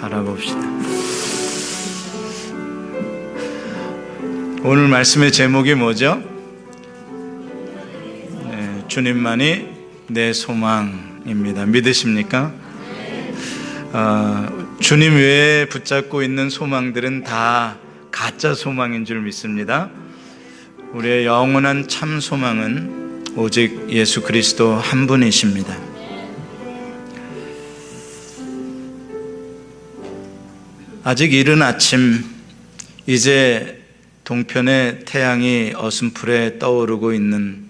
바라봅시다. 오늘 말씀의 제목이 뭐죠? 주님만이 내 소망입니다. 믿으십니까? 주님 외에 붙잡고 있는 소망들은 다 가짜 소망인 줄 믿습니다. 우리의 영원한 참 소망은 오직 예수 그리스도 한 분이십니다. 아직 이른 아침, 이제 동편의 태양이 어슴풀에 떠오르고 있는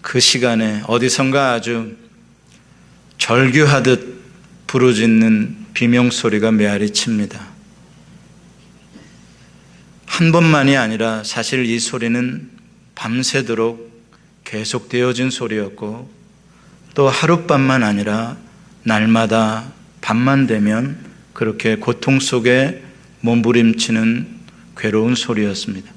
그 시간에 어디선가 아주 절규하듯 부르짖는 비명소리가 메아리 칩니다. 한 번만이 아니라 사실 이 소리는 밤새도록 계속되어진 소리였고, 또 하룻밤만 아니라 날마다 밤만 되면 그렇게 고통 속에 몸부림치는 괴로운 소리였습니다.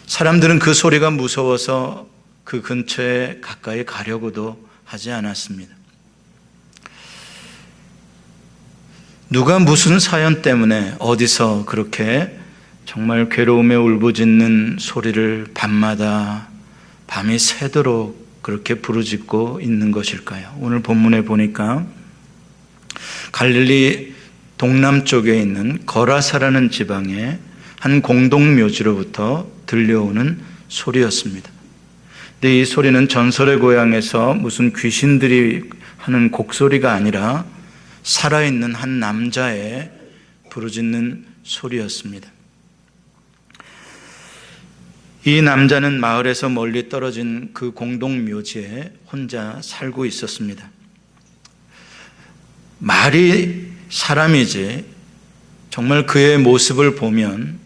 사람들은 그 소리가 무서워서 그 근처에 가까이 가려고도 하지 않았습니다. 누가 무슨 사연 때문에 어디서 그렇게 정말 괴로움에 울부짖는 소리를 밤마다 밤이 새도록 그렇게 부르짖고 있는 것일까요? 오늘 본문에 보니까 갈릴리 동남쪽에 있는 거라사라는 지방의 한 공동묘지로부터 들려오는 소리였습니다. 근데 이 소리는 전설의 고향에서 무슨 귀신들이 하는 곡소리가 아니라 살아있는 한 남자의 부르짖는 소리였습니다. 이 남자는 마을에서 멀리 떨어진 그 공동묘지에 혼자 살고 있었습니다. 말이 사람이지 정말 그의 모습을 보면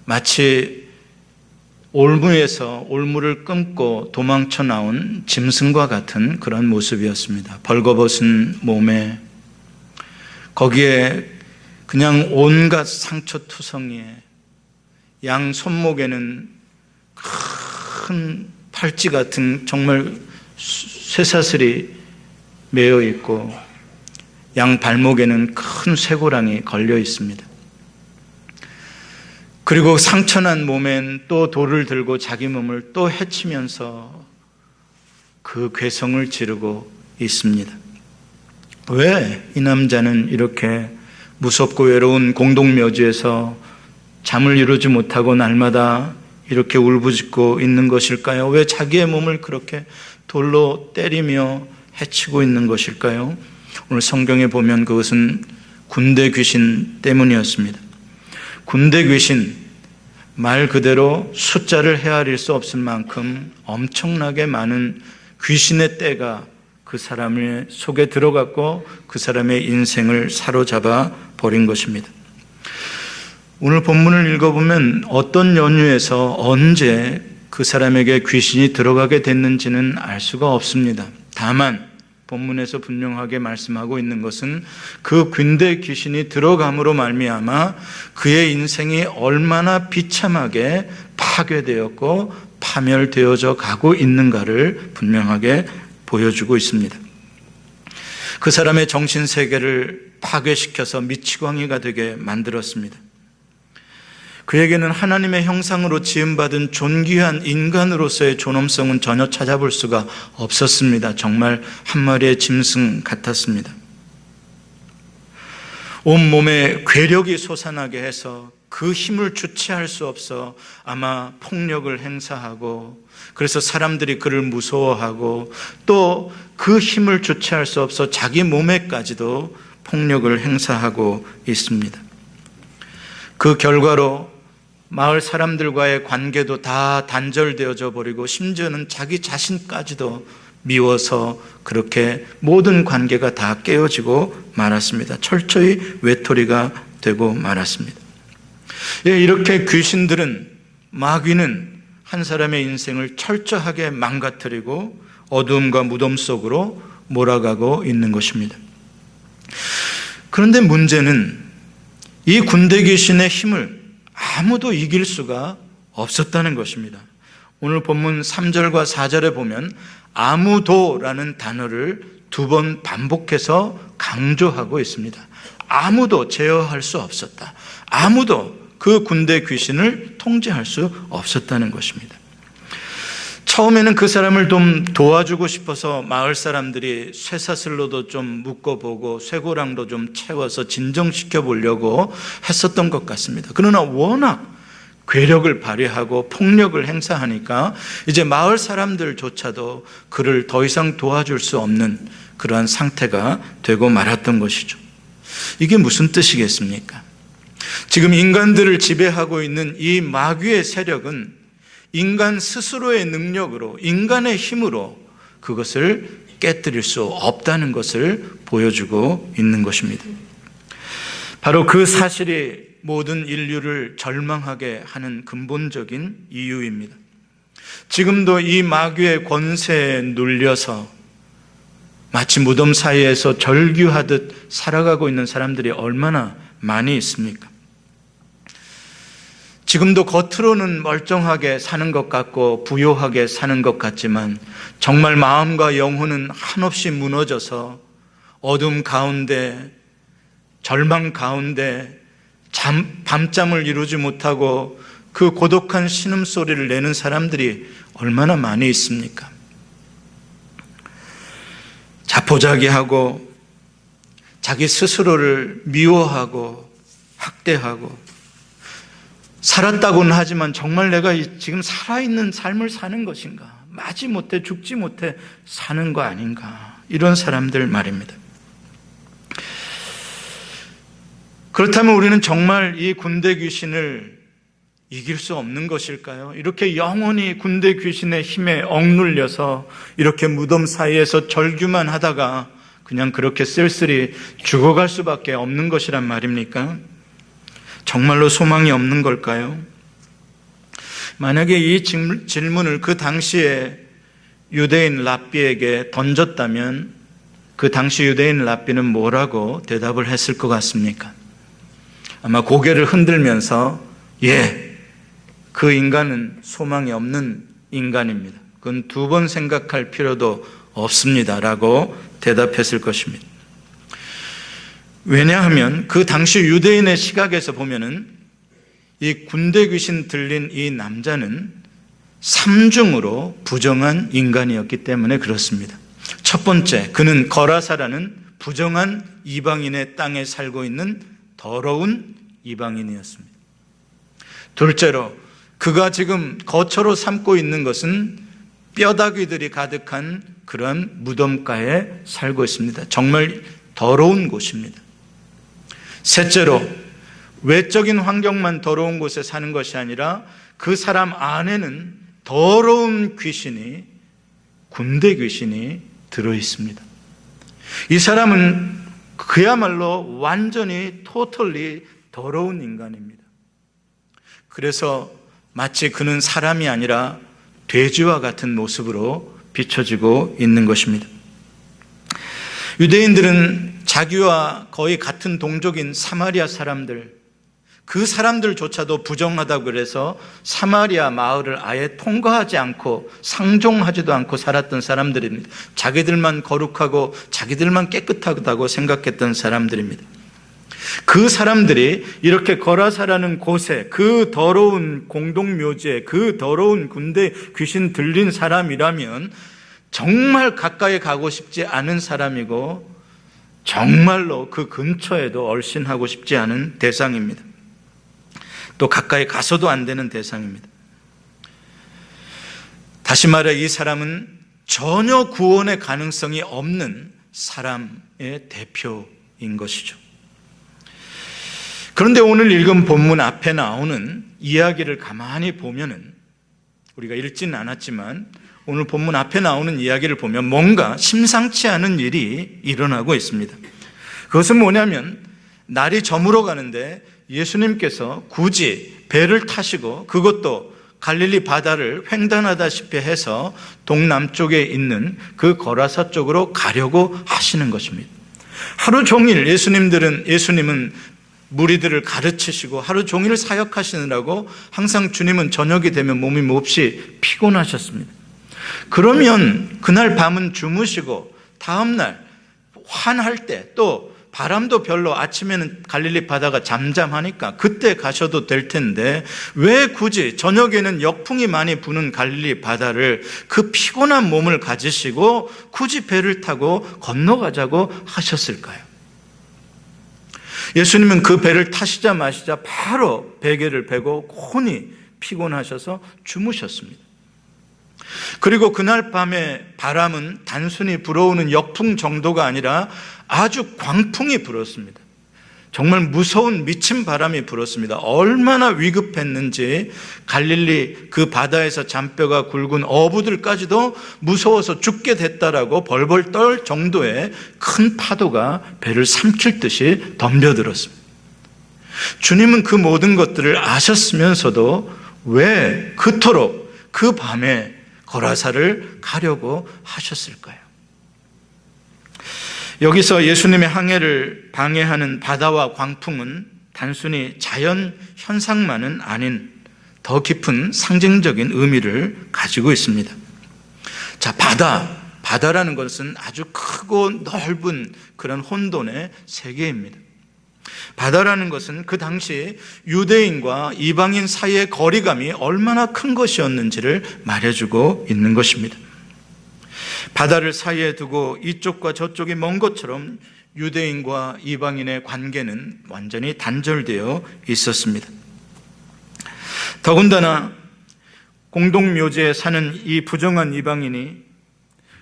마치 올무에서 올무를 끊고 도망쳐 나온 짐승과 같은 그런 모습이었습니다. 벌거벗은 몸에 거기에 그냥 온갖 상처투성이에 양 손목에는 큰 팔찌 같은 정말 쇠사슬이 매어 있고 양 발목에는 큰 쇠고랑이 걸려 있습니다. 그리고 상처난 몸엔 또 돌을 들고 자기 몸을 또 해치면서 그 괴성을 지르고 있습니다. 왜 이 남자는 이렇게 무섭고 외로운 공동묘지에서 잠을 이루지 못하고 날마다 이렇게 울부짖고 있는 것일까요? 왜 자기의 몸을 그렇게 돌로 때리며 해치고 있는 것일까요? 오늘 성경에 보면 그것은 군대 귀신 때문이었습니다. 군대 귀신, 말 그대로 숫자를 헤아릴 수 없을 만큼 엄청나게 많은 귀신의 떼가 그 사람의 속에 들어갔고 그 사람의 인생을 사로잡아 버린 것입니다. 오늘 본문을 읽어보면 어떤 연유에서 언제 그 사람에게 귀신이 들어가게 됐는지는 알 수가 없습니다. 다만 본문에서 분명하게 말씀하고 있는 것은 그 군대 귀신이 들어감으로 말미암아 그의 인생이 얼마나 비참하게 파괴되었고 파멸되어져 가고 있는가를 분명하게 보여주고 있습니다. 그 사람의 정신세계를 파괴시켜서 미치광이가 되게 만들었습니다. 그에게는 하나님의 형상으로 지음받은 존귀한 인간으로서의 존엄성은 전혀 찾아볼 수가 없었습니다. 정말 한 마리의 짐승 같았습니다. 온몸에 괴력이 솟아나게 해서 그 힘을 주체할 수 없어 아마 폭력을 행사하고, 그래서 사람들이 그를 무서워하고, 또 그 힘을 주체할 수 없어 자기 몸에까지도 폭력을 행사하고 있습니다. 그 결과로 마을 사람들과의 관계도 다 단절되어져 버리고 심지어는 자기 자신까지도 미워서 그렇게 모든 관계가 다 깨어지고 말았습니다. 철저히 외톨이가 되고 말았습니다. 이렇게 귀신들은, 마귀는 한 사람의 인생을 철저하게 망가뜨리고 어두움과 무덤 속으로 몰아가고 있는 것입니다. 그런데 문제는 이 군대 귀신의 힘을 아무도 이길 수가 없었다는 것입니다. 오늘 본문 3절과 4절에 보면 아무도라는 단어를 두 번 반복해서 강조하고 있습니다. 아무도 제어할 수 없었다. 아무도 그 군대 귀신을 통제할 수 없었다는 것입니다. 처음에는 그 사람을 좀 도와주고 싶어서 마을 사람들이 쇠사슬로도 좀 묶어보고 쇠고랑도 좀 채워서 진정시켜 보려고 했었던 것 같습니다. 그러나 워낙 괴력을 발휘하고 폭력을 행사하니까 이제 마을 사람들조차도 그를 더 이상 도와줄 수 없는 그러한 상태가 되고 말았던 것이죠. 이게 무슨 뜻이겠습니까? 지금 인간들을 지배하고 있는 이 마귀의 세력은 인간 스스로의 능력으로, 인간의 힘으로 그것을 깨뜨릴 수 없다는 것을 보여주고 있는 것입니다. 바로 그 사실이 모든 인류를 절망하게 하는 근본적인 이유입니다. 지금도 이 마귀의 권세에 눌려서 마치 무덤 사이에서 절규하듯 살아가고 있는 사람들이 얼마나 많이 있습니까? 지금도 겉으로는 멀쩡하게 사는 것 같고 부요하게 사는 것 같지만 정말 마음과 영혼은 한없이 무너져서 어둠 가운데, 절망 가운데 밤잠을 이루지 못하고 그 고독한 신음소리를 내는 사람들이 얼마나 많이 있습니까? 자포자기하고 자기 스스로를 미워하고 학대하고 살았다고는 하지만 정말 내가 지금 살아있는 삶을 사는 것인가? 마지못해 죽지 못해 사는 거 아닌가? 이런 사람들 말입니다. 그렇다면 우리는 정말 이 군대 귀신을 이길 수 없는 것일까요? 이렇게 영원히 군대 귀신의 힘에 억눌려서 이렇게 무덤 사이에서 절규만 하다가 그냥 그렇게 쓸쓸히 죽어갈 수밖에 없는 것이란 말입니까? 정말로 소망이 없는 걸까요? 만약에 이 질문을 그 당시에 유대인 랍비에게 던졌다면 그 당시 유대인 랍비는 뭐라고 대답을 했을 것 같습니까? 아마 고개를 흔들면서 그 인간은 소망이 없는 인간입니다. 그건 두 번 생각할 필요도 없습니다 라고 대답했을 것입니다. 왜냐하면 그 당시 유대인의 시각에서 보면은 이 군대 귀신 들린 이 남자는 삼중으로 부정한 인간이었기 때문에 그렇습니다. 첫 번째, 그는 거라사라는 부정한 이방인의 땅에 살고 있는 더러운 이방인이었습니다. 둘째로, 그가 지금 거처로 삼고 있는 것은 뼈다귀들이 가득한 그런 무덤가에 살고 있습니다. 정말 더러운 곳입니다. 셋째로, 외적인 환경만 더러운 곳에 사는 것이 아니라 그 사람 안에는 더러운 귀신이, 군대 귀신이 들어 있습니다. 이 사람은 그야말로 완전히 토털리 더러운 인간입니다. 그래서 마치 그는 사람이 아니라 돼지와 같은 모습으로 비춰지고 있는 것입니다. 유대인들은 자기와 거의 같은 동족인 사마리아 사람들, 그 사람들조차도 부정하다고 그래서 사마리아 마을을 아예 통과하지 않고 상종하지도 않고 살았던 사람들입니다. 자기들만 거룩하고 자기들만 깨끗하다고 생각했던 사람들입니다. 그 사람들이 이렇게 거라사라는 곳에, 그 더러운 공동묘지에, 그 더러운 군대 귀신 들린 사람이라면 정말 가까이 가고 싶지 않은 사람이고 정말로 그 근처에도 얼씬하고 싶지 않은 대상입니다. 또 가까이 가서도 안 되는 대상입니다. 다시 말해 이 사람은 전혀 구원의 가능성이 없는 사람의 대표인 것이죠. 그런데 오늘 읽은 본문 앞에 나오는 이야기를 가만히 보면은, 우리가 읽지는 않았지만 오늘 본문 앞에 나오는 이야기를 보면 뭔가 심상치 않은 일이 일어나고 있습니다. 그것은 뭐냐면 날이 저물어 가는데 예수님께서 굳이 배를 타시고, 그것도 갈릴리 바다를 횡단하다시피 해서 동남쪽에 있는 그 거라사 쪽으로 가려고 하시는 것입니다. 하루 종일 예수님은 무리들을 가르치시고 하루 종일 사역하시느라고 항상 주님은 저녁이 되면 몸이 몹시 피곤하셨습니다. 그러면 그날 밤은 주무시고 다음날 환할 때, 또 바람도 별로, 아침에는 갈릴리 바다가 잠잠하니까 그때 가셔도 될 텐데 왜 굳이 저녁에는 역풍이 많이 부는 갈릴리 바다를 그 피곤한 몸을 가지시고 굳이 배를 타고 건너가자고 하셨을까요? 예수님은 그 배를 타시자마시자 바로 베개를 베고 곤히 피곤하셔서 주무셨습니다. 그리고 그날 밤에 바람은 단순히 불어오는 역풍 정도가 아니라 아주 광풍이 불었습니다. 정말 무서운 미친 바람이 불었습니다. 얼마나 위급했는지 갈릴리 그 바다에서 잔뼈가 굵은 어부들까지도 무서워서 죽게 됐다라고 벌벌 떨 정도의 큰 파도가 배를 삼킬 듯이 덤벼들었습니다. 주님은 그 모든 것들을 아셨으면서도 왜 그토록 그 밤에 거라사를 가려고 하셨을까요? 여기서 예수님의 항해를 방해하는 바다와 광풍은 단순히 자연 현상만은 아닌 더 깊은 상징적인 의미를 가지고 있습니다. 자, 바다라는 것은 아주 크고 넓은 그런 혼돈의 세계입니다. 바다라는 것은 그 당시 유대인과 이방인 사이의 거리감이 얼마나 큰 것이었는지를 말해주고 있는 것입니다. 바다를 사이에 두고 이쪽과 저쪽이 먼 것처럼 유대인과 이방인의 관계는 완전히 단절되어 있었습니다. 더군다나 공동묘지에 사는 이 부정한 이방인이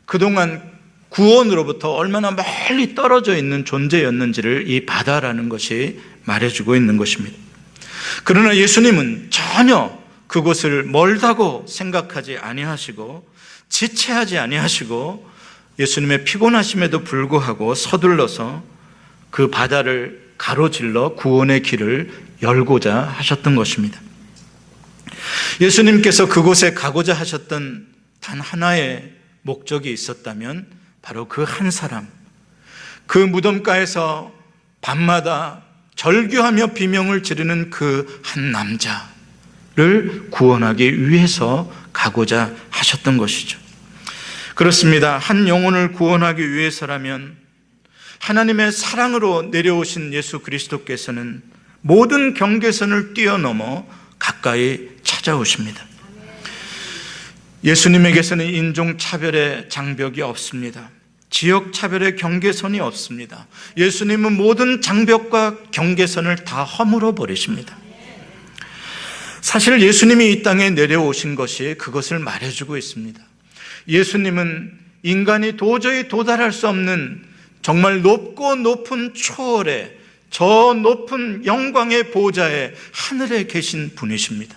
그동안 구원으로부터 얼마나 멀리 떨어져 있는 존재였는지를 이 바다라는 것이 말해주고 있는 것입니다. 그러나 예수님은 전혀 그곳을 멀다고 생각하지 아니하시고 지체하지 아니하시고 예수님의 피곤하심에도 불구하고 서둘러서 그 바다를 가로질러 구원의 길을 열고자 하셨던 것입니다. 예수님께서 그곳에 가고자 하셨던 단 하나의 목적이 있었다면 바로 그 한 사람, 그 무덤가에서 밤마다 절규하며 비명을 지르는 그 한 남자를 구원하기 위해서 가고자 하셨던 것이죠. 그렇습니다. 한 영혼을 구원하기 위해서라면 하나님의 사랑으로 내려오신 예수 그리스도께서는 모든 경계선을 뛰어넘어 가까이 찾아오십니다. 예수님에게서는 인종차별의 장벽이 없습니다. 지역차별의 경계선이 없습니다. 예수님은 모든 장벽과 경계선을 다 허물어 버리십니다. 사실 예수님이 이 땅에 내려오신 것이 그것을 말해주고 있습니다. 예수님은 인간이 도저히 도달할 수 없는 정말 높고 높은 초월의 저 높은 영광의 보좌에 하늘에 계신 분이십니다.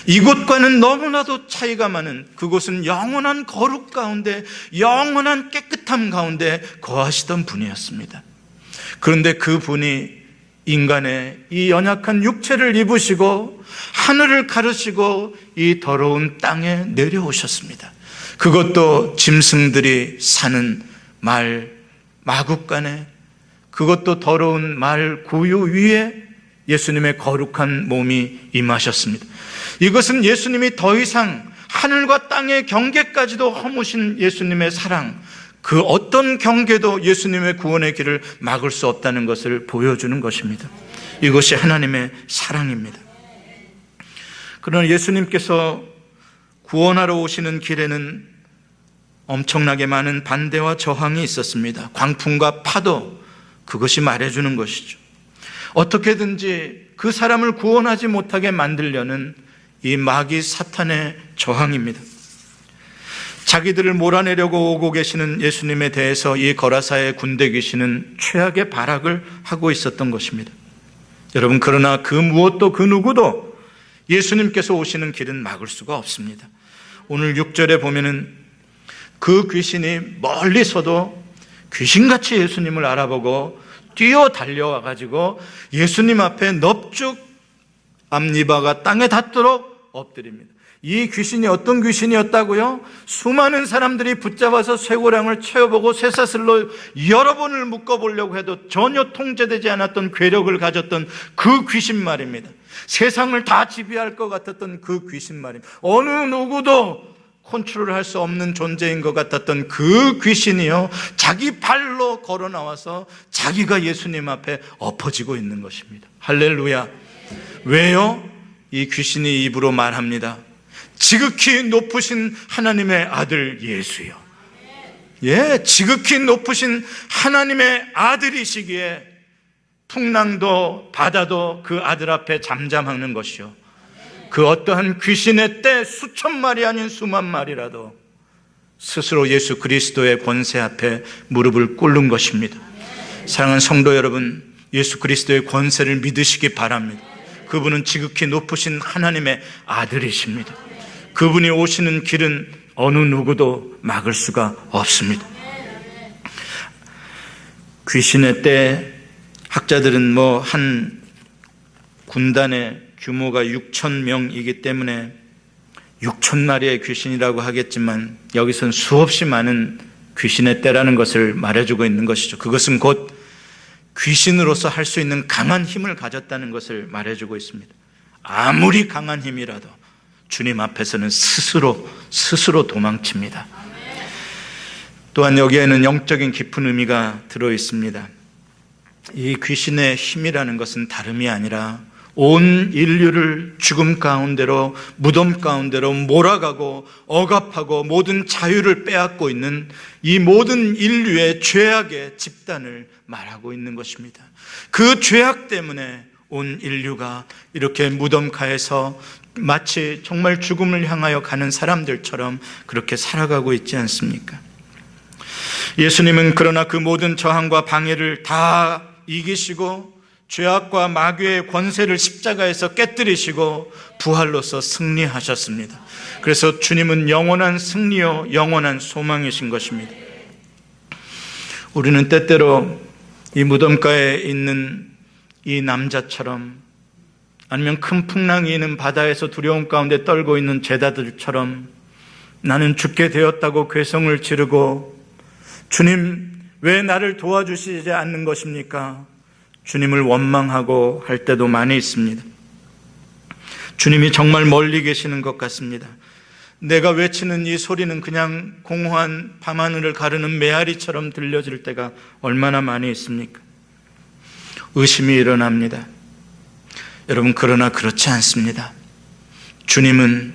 이곳과는 너무나도 차이가 많은, 그곳은 영원한 거룩 가운데, 영원한 깨끗함 가운데 거하시던 분이었습니다. 그런데 그 분이 인간의 이 연약한 육체를 입으시고 하늘을 가르시고 이 더러운 땅에 내려오셨습니다. 그것도 짐승들이 사는 마국간에, 그것도 더러운 말 구유 위에 예수님의 거룩한 몸이 임하셨습니다. 이것은 예수님이 더 이상 하늘과 땅의 경계까지도 허무신 예수님의 사랑, 그 어떤 경계도 예수님의 구원의 길을 막을 수 없다는 것을 보여주는 것입니다. 이것이 하나님의 사랑입니다. 그러나 예수님께서 구원하러 오시는 길에는 엄청나게 많은 반대와 저항이 있었습니다. 광풍과 파도, 그것이 말해주는 것이죠. 어떻게든지 그 사람을 구원하지 못하게 만들려는 이 마귀 사탄의 저항입니다. 자기들을 몰아내려고 오고 계시는 예수님에 대해서 이 거라사의 군대 귀신은 최악의 발악을 하고 있었던 것입니다. 여러분, 그러나 그 무엇도 그 누구도 예수님께서 오시는 길은 막을 수가 없습니다. 오늘 6절에 보면은 그 귀신이 멀리서도 귀신같이 예수님을 알아보고 뛰어 달려와 가지고 예수님 앞에 넙죽 앞니바가 땅에 닿도록 엎드립니다. 이 귀신이 어떤 귀신이었다고요? 수많은 사람들이 붙잡아서 쇠고랑을 채워보고 쇠사슬로 여러 번을 묶어보려고 해도 전혀 통제되지 않았던 괴력을 가졌던 그 귀신 말입니다. 세상을 다 지배할 것 같았던 그 귀신 말입니다. 어느 누구도 컨트롤할 수 없는 존재인 것 같았던 그 귀신이요, 자기 발로 걸어 나와서 자기가 예수님 앞에 엎어지고 있는 것입니다. 할렐루야. 왜요? 이 귀신이 입으로 말합니다. 지극히 높으신 하나님의 아들 예수요. 예, 지극히 높으신 하나님의 아들이시기에 풍랑도 바다도 그 아들 앞에 잠잠하는 것이요, 그 어떠한 귀신의 떼 수천 마리 아닌 수만 마리라도 스스로 예수 그리스도의 권세 앞에 무릎을 꿇는 것입니다. 사랑하는 성도 여러분, 예수 그리스도의 권세를 믿으시기 바랍니다. 그분은 지극히 높으신 하나님의 아들이십니다. 그분이 오시는 길은 어느 누구도 막을 수가 없습니다. 귀신의 때 학자들은 한 군단의 규모가 6,000명이기 때문에 6,000마리의 귀신이라고 하겠지만 여기서는 수없이 많은 귀신의 떼라는 것을 말해주고 있는 것이죠. 그것은 곧 귀신으로서 할 수 있는 강한 힘을 가졌다는 것을 말해주고 있습니다. 아무리 강한 힘이라도 주님 앞에서는 스스로 도망칩니다. 또한 여기에는 영적인 깊은 의미가 들어 있습니다. 이 귀신의 힘이라는 것은 다름이 아니라 온 인류를 죽음 가운데로, 무덤 가운데로 몰아가고 억압하고 모든 자유를 빼앗고 있는 이 모든 인류의 죄악의 집단을 말하고 있는 것입니다. 그 죄악 때문에 온 인류가 이렇게 무덤가에서 마치 정말 죽음을 향하여 가는 사람들처럼 그렇게 살아가고 있지 않습니까? 예수님은 그러나 그 모든 저항과 방해를 다 이기시고 죄악과 마귀의 권세를 십자가에서 깨뜨리시고 부활로서 승리하셨습니다. 그래서 주님은 영원한 승리요 영원한 소망이신 것입니다. 우리는 때때로 이 무덤가에 있는 이 남자처럼, 아니면 큰 풍랑이 있는 바다에서 두려움 가운데 떨고 있는 제자들처럼 나는 죽게 되었다고 괴성을 지르고, 주님 왜 나를 도와주시지 않는 것입니까? 주님을 원망하고 할 때도 많이 있습니다. 주님이 정말 멀리 계시는 것 같습니다. 내가 외치는 이 소리는 그냥 공허한 밤하늘을 가르는 메아리처럼 들려질 때가 얼마나 많이 있습니까? 의심이 일어납니다. 여러분, 그러나 그렇지 않습니다. 주님은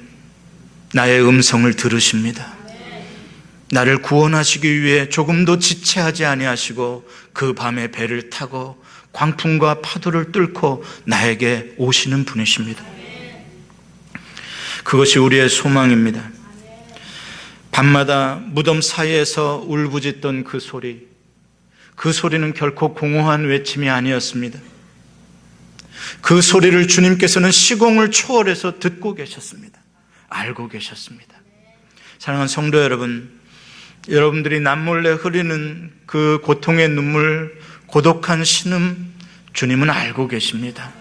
나의 음성을 들으십니다. 나를 구원하시기 위해 조금도 지체하지 아니하시고 그 밤에 배를 타고 광풍과 파도를 뚫고 나에게 오시는 분이십니다. 그것이 우리의 소망입니다. 밤마다 무덤 사이에서 울부짖던 그 소리는 결코 공허한 외침이 아니었습니다. 그 소리를 주님께서는 시공을 초월해서 듣고 계셨습니다. 알고 계셨습니다. 사랑하는 성도 여러분, 여러분들이 남몰래 흐리는 그 고통의 눈물, 고독한 신음, 주님은 알고 계십니다.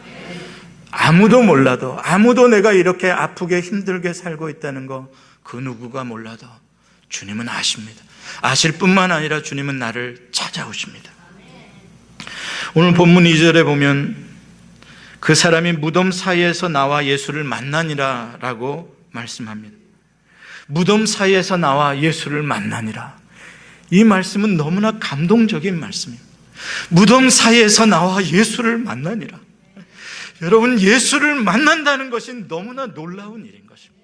아무도 몰라도, 아무도 내가 이렇게 아프게 힘들게 살고 있다는 거 그 누구가 몰라도 주님은 아십니다. 아실 뿐만 아니라 주님은 나를 찾아오십니다. 오늘 본문 2절에 보면 그 사람이 무덤 사이에서 나와 예수를 만나니라 라고 말씀합니다. 무덤 사이에서 나와 예수를 만나니라. 이 말씀은 너무나 감동적인 말씀입니다. 무덤 사이에서 나와 예수를 만나니라. 여러분, 예수를 만난다는 것이 너무나 놀라운 일인 것입니다.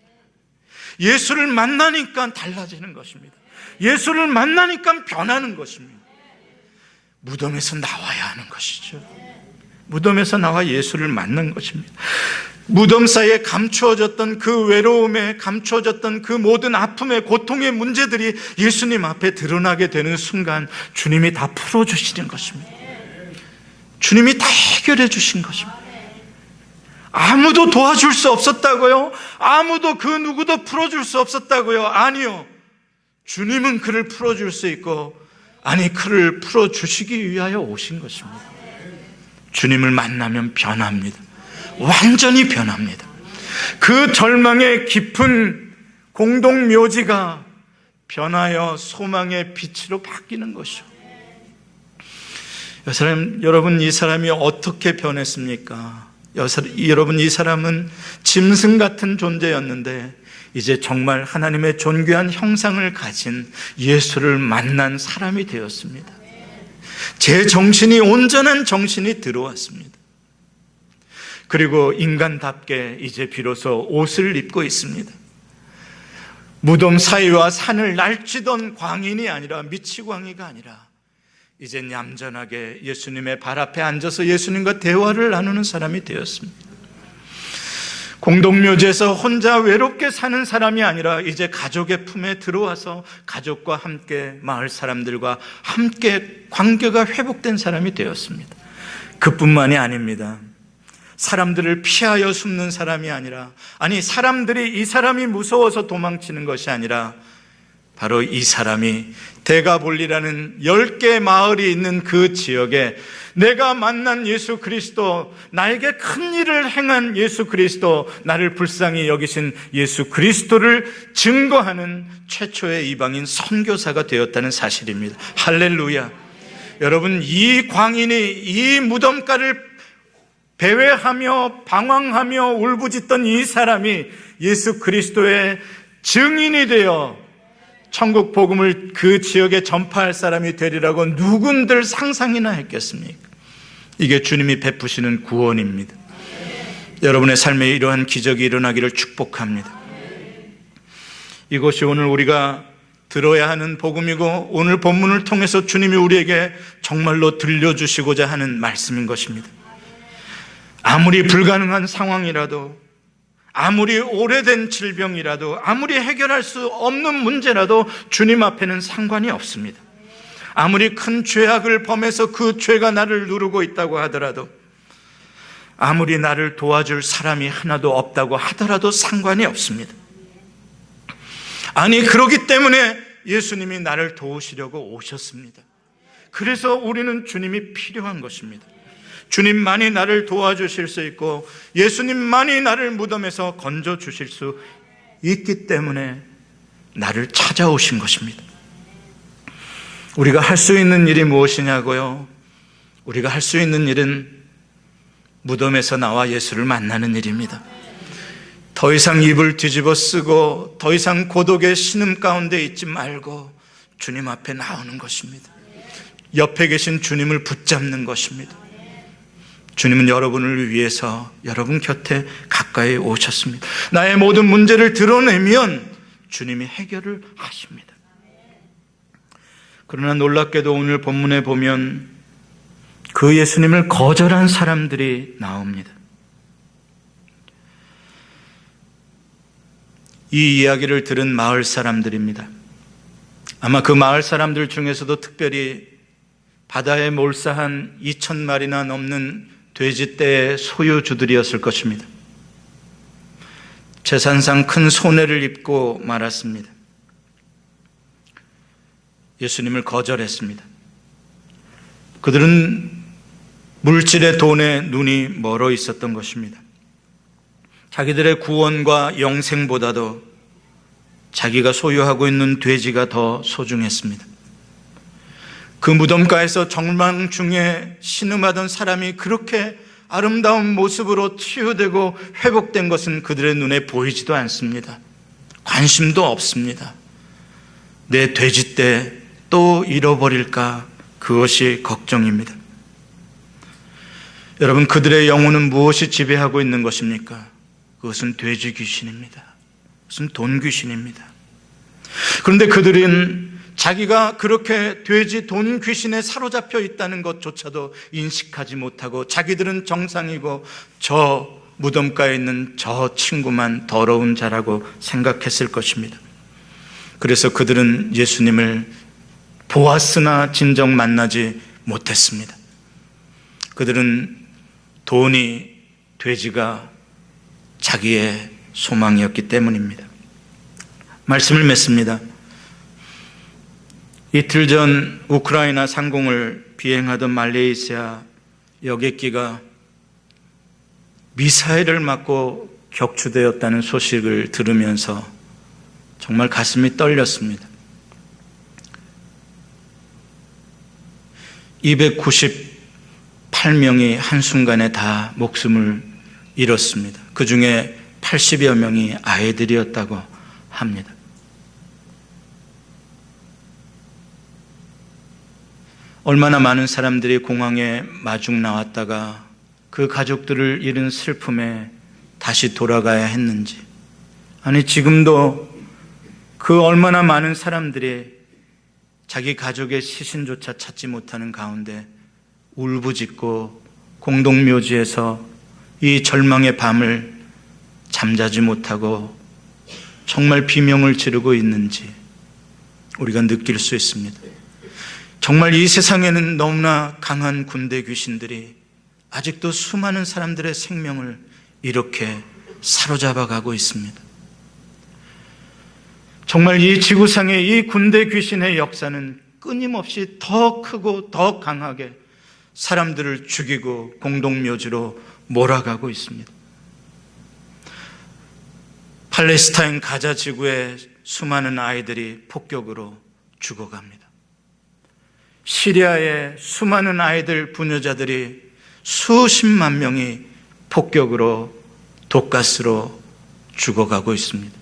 예수를 만나니까 달라지는 것입니다. 예수를 만나니까 변하는 것입니다. 무덤에서 나와야 하는 것이죠. 무덤에서 나와 예수를 만난 것입니다. 무덤 사이에 감추어졌던 그 외로움에, 감추어졌던 그 모든 아픔의 고통의 문제들이 예수님 앞에 드러나게 되는 순간 주님이 다 풀어주시는 것입니다. 주님이 다 해결해 주신 것입니다. 아무도 도와줄 수 없었다고요? 아무도 그 누구도 풀어줄 수 없었다고요? 아니요. 주님은 그를 풀어줄 수 있고, 아니, 그를 풀어주시기 위하여 오신 것입니다. 주님을 만나면 변합니다. 완전히 변합니다. 그 절망의 깊은 공동묘지가 변하여 소망의 빛으로 바뀌는 것이죠. 여러분, 이 사람이 어떻게 변했습니까? 여러분, 이 사람은 짐승 같은 존재였는데 이제 정말 하나님의 존귀한 형상을 가진 예수를 만난 사람이 되었습니다. 제 정신이 온전한 정신이 들어왔습니다. 그리고 인간답게 이제 비로소 옷을 입고 있습니다. 무덤 사이와 산을 날뛰던 광인이 아니라 미치광이가 아니라 이젠 얌전하게 예수님의 발 앞에 앉아서 예수님과 대화를 나누는 사람이 되었습니다. 공동묘지에서 혼자 외롭게 사는 사람이 아니라 이제 가족의 품에 들어와서 가족과 함께 마을 사람들과 함께 관계가 회복된 사람이 되었습니다. 그뿐만이 아닙니다. 사람들을 피하여 숨는 사람이 아니라, 사람들이 이 사람이 무서워서 도망치는 것이 아니라 바로 이 사람이 대가볼리라는 10개 마을이 있는 그 지역에 내가 만난 예수 그리스도, 나에게 큰 일을 행한 예수 그리스도, 나를 불쌍히 여기신 예수 그리스도를 증거하는 최초의 이방인 선교사가 되었다는 사실입니다. 할렐루야. 여러분, 이 광인이 이 무덤가를 배회하며 방황하며 울부짖던 이 사람이 예수 그리스도의 증인이 되어 천국 복음을 그 지역에 전파할 사람이 되리라고 누군들 상상이나 했겠습니까? 이게 주님이 베푸시는 구원입니다. 여러분의 삶에 이러한 기적이 일어나기를 축복합니다. 이것이 오늘 우리가 들어야 하는 복음이고 오늘 본문을 통해서 주님이 우리에게 정말로 들려주시고자 하는 말씀인 것입니다. 아무리 불가능한 상황이라도, 아무리 오래된 질병이라도, 아무리 해결할 수 없는 문제라도 주님 앞에는 상관이 없습니다. 아무리 큰 죄악을 범해서 그 죄가 나를 누르고 있다고 하더라도, 아무리 나를 도와줄 사람이 하나도 없다고 하더라도 상관이 없습니다. 그렇기 때문에 예수님이 나를 도우시려고 오셨습니다. 그래서 우리는 주님이 필요한 것입니다. 주님만이 나를 도와주실 수 있고 예수님만이 나를 무덤에서 건져주실 수 있기 때문에 나를 찾아오신 것입니다. 우리가 할 수 있는 일이 무엇이냐고요? 우리가 할 수 있는 일은 무덤에서 나와 예수를 만나는 일입니다. 더 이상 입을 뒤집어 쓰고 더 이상 고독의 신음 가운데 있지 말고 주님 앞에 나오는 것입니다. 옆에 계신 주님을 붙잡는 것입니다. 주님은 여러분을 위해서 여러분 곁에 가까이 오셨습니다. 나의 모든 문제를 드러내면 주님이 해결을 하십니다. 그러나 놀랍게도 오늘 본문에 보면 그 예수님을 거절한 사람들이 나옵니다. 이 이야기를 들은 마을 사람들입니다. 아마 그 마을 사람들 중에서도 특별히 바다에 몰사한 2,000마리나 넘는 돼지떼의 소유주들이었을 것입니다. 재산상 큰 손해를 입고 말았습니다. 예수님을 거절했습니다. 그들은 물질의 돈에 눈이 멀어 있었던 것입니다. 자기들의 구원과 영생보다도 자기가 소유하고 있는 돼지가 더 소중했습니다. 그 무덤가에서 정망 중에 신음하던 사람이 그렇게 아름다운 모습으로 치유되고 회복된 것은 그들의 눈에 보이지도 않습니다. 관심도 없습니다. 내 돼지떼 또 잃어버릴까, 그것이 걱정입니다. 여러분, 그들의 영혼은 무엇이 지배하고 있는 것입니까? 그것은 돼지 귀신입니다. 그것은 돈 귀신입니다. 그런데 그들은 자기가 그렇게 돼지 돈 귀신에 사로잡혀 있다는 것조차도 인식하지 못하고 자기들은 정상이고 저 무덤가에 있는 저 친구만 더러운 자라고 생각했을 것입니다. 그래서 그들은 예수님을 보았으나 진정 만나지 못했습니다. 그들은 돈이, 돼지가 자기의 소망이었기 때문입니다. 말씀을 맺습니다. 이틀 전 우크라이나 상공을 비행하던 말레이시아 여객기가 미사일을 맞고 격추되었다는 소식을 들으면서 정말 가슴이 떨렸습니다. 298명이 한순간에 다 목숨을 잃었습니다. 그 중에 80여 명이 아이들이었다고 합니다. 얼마나 많은 사람들이 공항에 마중 나왔다가 그 가족들을 잃은 슬픔에 다시 돌아가야 했는지, 아니 지금도 그 얼마나 많은 사람들이 자기 가족의 시신조차 찾지 못하는 가운데 울부짖고 공동묘지에서 이 절망의 밤을 잠자지 못하고 정말 비명을 지르고 있는지 우리가 느낄 수 있습니다. 정말 이 세상에는 너무나 강한 군대 귀신들이 아직도 수많은 사람들의 생명을 이렇게 사로잡아가고 있습니다. 정말 이 지구상의 이 군대 귀신의 역사는 끊임없이 더 크고 더 강하게 사람들을 죽이고 공동묘지로 몰아가고 있습니다. 팔레스타인 가자 지구의 수많은 아이들이 폭격으로 죽어갑니다. 시리아의 수많은 아이들, 부녀자들이 수십만 명이 폭격으로, 독가스로 죽어가고 있습니다.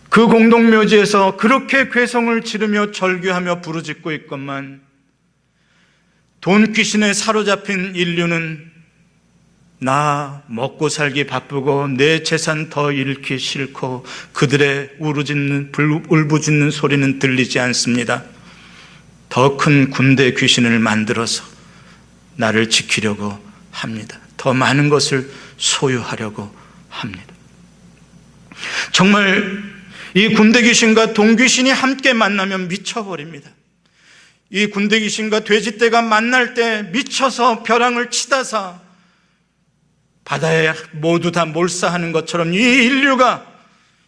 그 공동묘지에서 그렇게 괴성을 지르며 절규하며 부르짖고 있건만 돈 귀신에 사로잡힌 인류는 나 먹고 살기 바쁘고 내 재산 더 잃기 싫고 그들의 울부짖는 소리는 들리지 않습니다. 더 큰 군대 귀신을 만들어서 나를 지키려고 합니다. 더 많은 것을 소유하려고 합니다. 정말 이 군대 귀신과 돈 귀신이 함께 만나면 미쳐버립니다. 이 군대 귀신과 돼지떼가 만날 때 미쳐서 벼랑을 치다사 바다에 모두 다 몰사하는 것처럼 이 인류가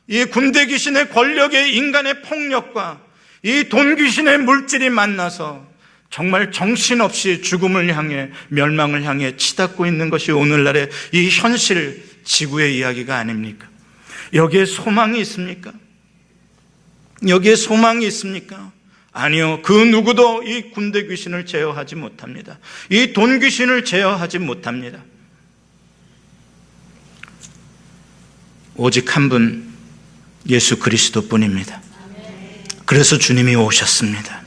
이 군대 귀신의 권력의 인간의 폭력과 이 돈 귀신의 물질이 만나서 정말 정신없이 죽음을 향해, 멸망을 향해 치닫고 있는 것이 오늘날의 이 현실 지구의 이야기가 아닙니까? 여기에 소망이 있습니까? 여기에 소망이 있습니까? 아니요. 그 누구도 이 군대 귀신을 제어하지 못합니다. 이 돈 귀신을 제어하지 못합니다. 오직 한 분, 예수 그리스도뿐입니다. 그래서 주님이 오셨습니다.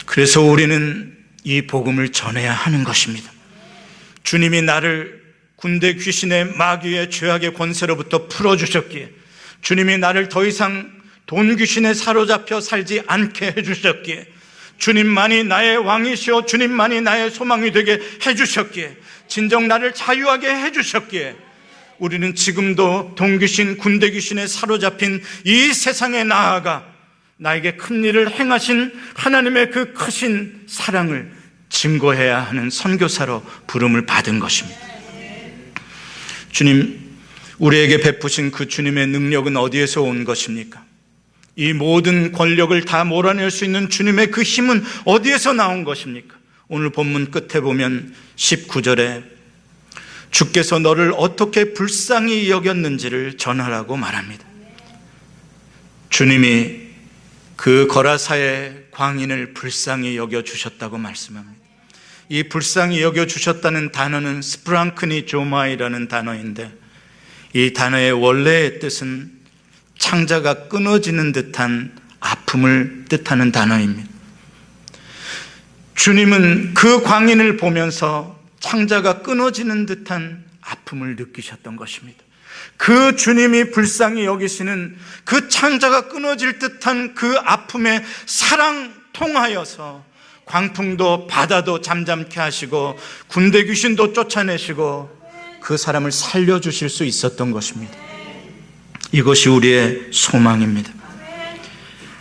그래서 우리는 이 복음을 전해야 하는 것입니다. 주님이 나를 군대 귀신의 마귀의 죄악의 권세로부터 풀어주셨기에, 주님이 나를 더 이상 돈 귀신에 사로잡혀 살지 않게 해주셨기에, 주님만이 나의 왕이시오 주님만이 나의 소망이 되게 해주셨기에, 진정 나를 자유하게 해주셨기에 우리는 지금도 돈 귀신, 군대 귀신에 사로잡힌 이 세상에 나아가 나에게 큰 일을 행하신 하나님의 그 크신 사랑을 증거해야 하는 선교사로 부름을 받은 것입니다. 주님, 우리에게 베푸신 그 주님의 능력은 어디에서 온 것입니까? 이 모든 권력을 다 몰아낼 수 있는 주님의 그 힘은 어디에서 나온 것입니까? 오늘 본문 끝에 보면 19절에 주께서 너를 어떻게 불쌍히 여겼는지를 전하라고 말합니다. 주님이 그 거라사의 광인을 불쌍히 여겨주셨다고 말씀합니다. 이 불쌍히 여겨주셨다는 단어는 스프랑크니 조마이라는 단어인데, 이 단어의 원래의 뜻은 창자가 끊어지는 듯한 아픔을 뜻하는 단어입니다. 주님은 그 광인을 보면서 창자가 끊어지는 듯한 아픔을 느끼셨던 것입니다. 그 주님이 불쌍히 여기시는 그 창자가 끊어질 듯한 그 아픔에 사랑 통하여서 광풍도 바다도 잠잠케 하시고 군대 귀신도 쫓아내시고 그 사람을 살려주실 수 있었던 것입니다. 이것이 우리의 소망입니다.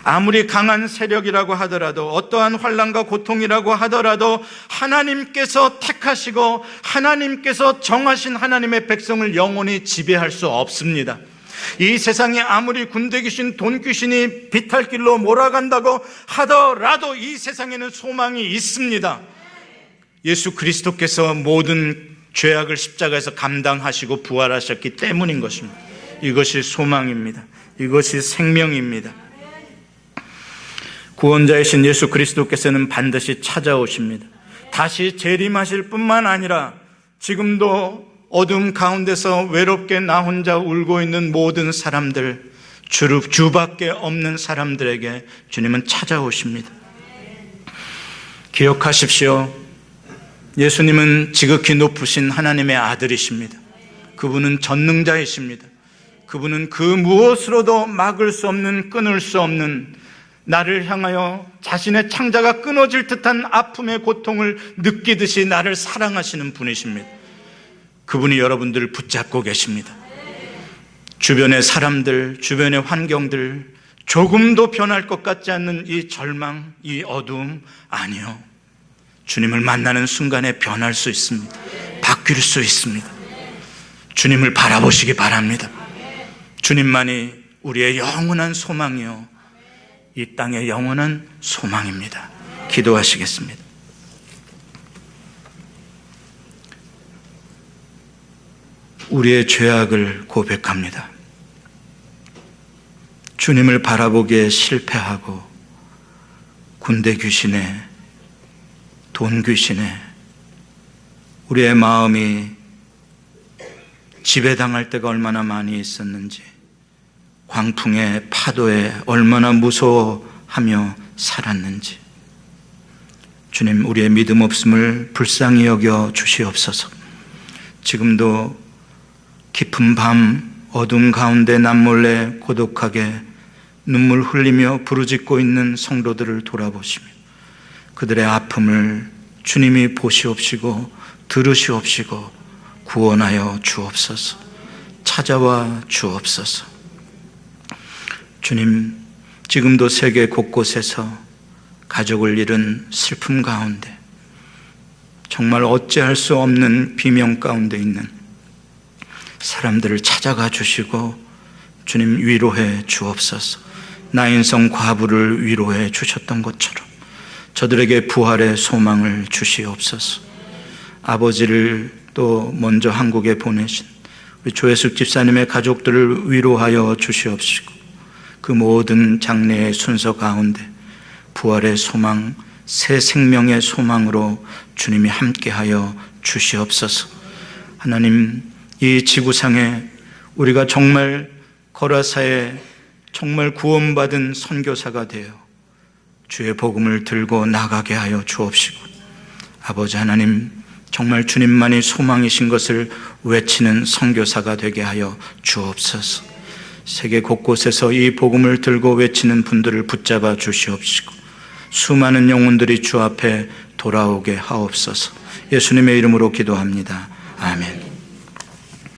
아무리 강한 세력이라고 하더라도, 어떠한 환난과 고통이라고 하더라도 하나님께서 택하시고 하나님께서 정하신 하나님의 백성을 영원히 지배할 수 없습니다. 이 세상에 아무리 군대 귀신, 돈 귀신이 비탈길로 몰아간다고 하더라도 이 세상에는 소망이 있습니다. 예수 그리스도께서 모든 죄악을 십자가에서 감당하시고 부활하셨기 때문인 것입니다. 이것이 소망입니다. 이것이 생명입니다. 구원자이신 예수 그리스도께서는 반드시 찾아오십니다. 다시 재림하실 뿐만 아니라 지금도 어둠 가운데서 외롭게 나 혼자 울고 있는 모든 사람들, 주밖에 없는 사람들에게 주님은 찾아오십니다. 기억하십시오. 예수님은 지극히 높으신 하나님의 아들이십니다. 그분은 전능자이십니다. 그분은 그 무엇으로도 막을 수 없는, 끊을 수 없는, 나를 향하여 자신의 창자가 끊어질 듯한 아픔의 고통을 느끼듯이 나를 사랑하시는 분이십니다. 그분이 여러분들을 붙잡고 계십니다. 주변의 사람들, 주변의 환경들, 조금도 변할 것 같지 않는 이 절망, 이 어두움, 아니요. 주님을 만나는 순간에 변할 수 있습니다. 바뀔 수 있습니다. 주님을 바라보시기 바랍니다. 주님만이 우리의 영원한 소망이요, 이 땅의 영원한 소망입니다. 기도하시겠습니다. 우리의 죄악을 고백합니다. 주님을 바라보기에 실패하고 군대 귀신에, 돈 귀신에 우리의 마음이 지배당할 때가 얼마나 많이 있었는지, 광풍에 파도에 얼마나 무서워하며 살았는지, 주님, 우리의 믿음 없음을 불쌍히 여겨 주시옵소서. 지금도 깊은 밤 어둠 가운데 남몰래 고독하게 눈물 흘리며 부르짖고 있는 성도들을 돌아보시며 그들의 아픔을 주님이 보시옵시고 들으시옵시고 구원하여 주옵소서. 찾아와 주옵소서. 주님, 지금도 세계 곳곳에서 가족을 잃은 슬픔 가운데, 정말 어찌할 수 없는 비명 가운데 있는 사람들을 찾아가 주시고 주님 위로해 주옵소서. 나인성 과부를 위로해 주셨던 것처럼 저들에게 부활의 소망을 주시옵소서. 아버지를 또 먼저 한국에 보내신 우리 조혜숙 집사님의 가족들을 위로하여 주시옵시고 그 모든 장래의 순서 가운데 부활의 소망, 새 생명의 소망으로 주님이 함께하여 주시옵소서. 하나님, 이 지구상에 우리가 정말 거라사에 정말 구원받은 선교사가 되어 주의 복음을 들고 나가게 하여 주옵시고, 아버지 하나님, 정말 주님만이 소망이신 것을 외치는 선교사가 되게 하여 주옵소서. 세계 곳곳에서 이 복음을 들고 외치는 분들을 붙잡아 주시옵시고 수많은 영혼들이 주 앞에 돌아오게 하옵소서. 예수님의 이름으로 기도합니다. 아멘.